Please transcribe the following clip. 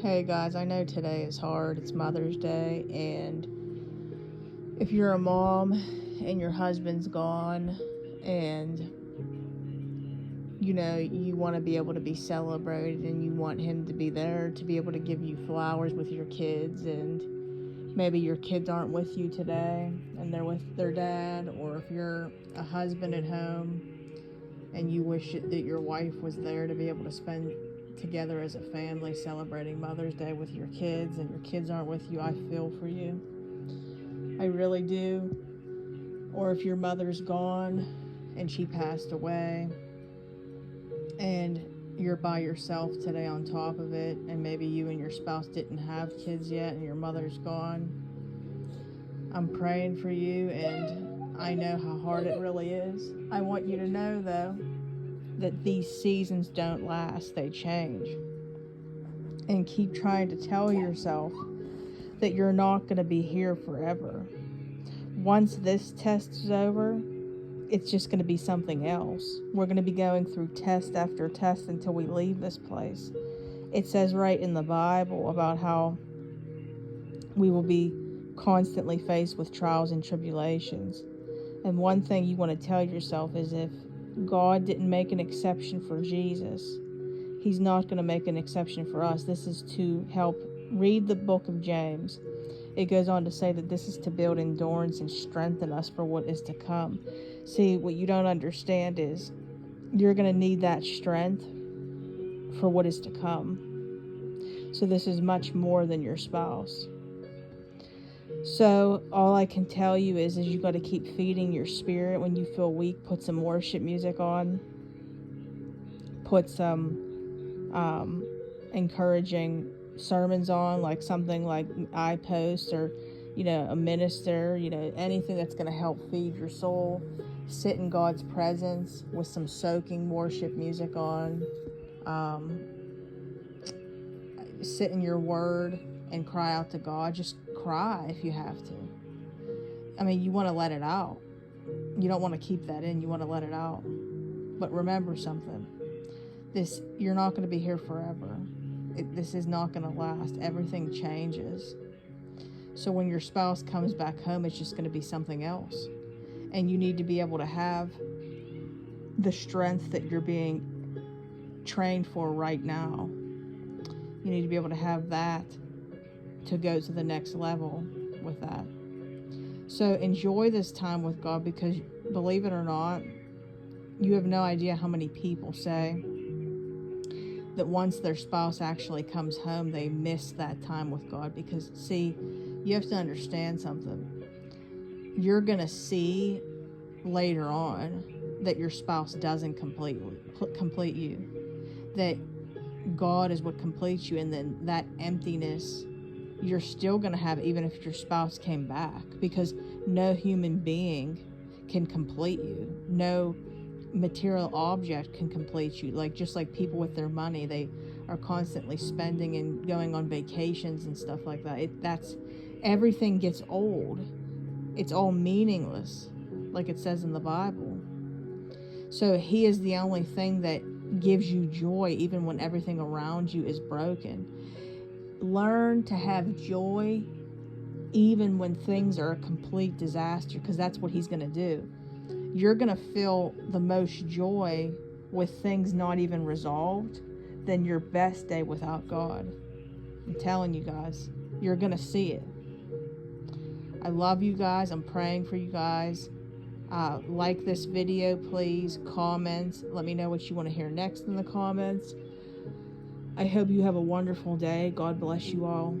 Hey guys, I know today is hard. It's Mother's Day, and if you're a mom and your husband's gone and you want to be able to be celebrated and you want him to be there to be able to give you flowers with your kids, and maybe your kids aren't with you today and they're with their dad, or if you're a husband at home and you wish that your wife was there to be able to spend together as a family celebrating Mother's Day with your kids and your kids aren't with you, I feel for you. I really do. Or if your mother's gone and she passed away and you're by yourself today on top of it, and maybe you and your spouse didn't have kids yet and your mother's gone, I'm praying for you, and I know how hard it really is. I want you to know, though, that these seasons don't last, they change. And keep trying to tell yourself that you're not going to be here forever. Once this test is over, it's just going to be something else. We're going to be going through test after test until we leave this place. It says right in the Bible about how we will be constantly faced with trials and tribulations. And one thing you want to tell yourself is, if God didn't make an exception for Jesus, He's not going to make an exception for us. This is to help. Read the book of James. It goes on to say that this is to build endurance and strengthen us for what is to come. See, what you don't understand is you're going to need that strength for what is to come. So this is much more than your spouse. So all I can tell you is you got to keep feeding your spirit. When you feel weak, put some worship music on. Put some encouraging sermons on, like something like I post, or a minister, anything that's going to help feed your soul. Sit in God's presence with some soaking worship music on. Sit in your word and cry out to God. Just cry if you have to. I mean, you want to let it out. You don't want to keep that in. You want to let it out. But remember something. You're not going to be here forever. This is not going to last. Everything changes. So when your spouse comes back home, it's just going to be something else. And you need to be able to have the strength that you're being trained for right now. You need to be able to have that to go to the next level with that. So enjoy this time with God, because believe it or not, you have no idea how many people say that once their spouse actually comes home, they miss that time with God. Because, see, you have to understand something. You're going to see later on that your spouse doesn't complete you. That God is what completes you, and then that emptiness you're still going to have even if your spouse came back, because no human being can complete you. No material object can complete you. Just like people with their money, they are constantly spending and going on vacations and stuff like that. Everything gets old. It's all meaningless, like it says in the Bible. So He is the only thing that gives you joy even when everything around you is broken. Learn to have joy even when things are a complete disaster, because that's what He's going to do. You're going to feel the most joy with things not even resolved than your best day without God. I'm telling you guys, you're going to see it. I love you guys. I'm praying for you guys. Like this video, please. Comment. Let me know what you want to hear next in the comments. I hope you have a wonderful day. God bless you all.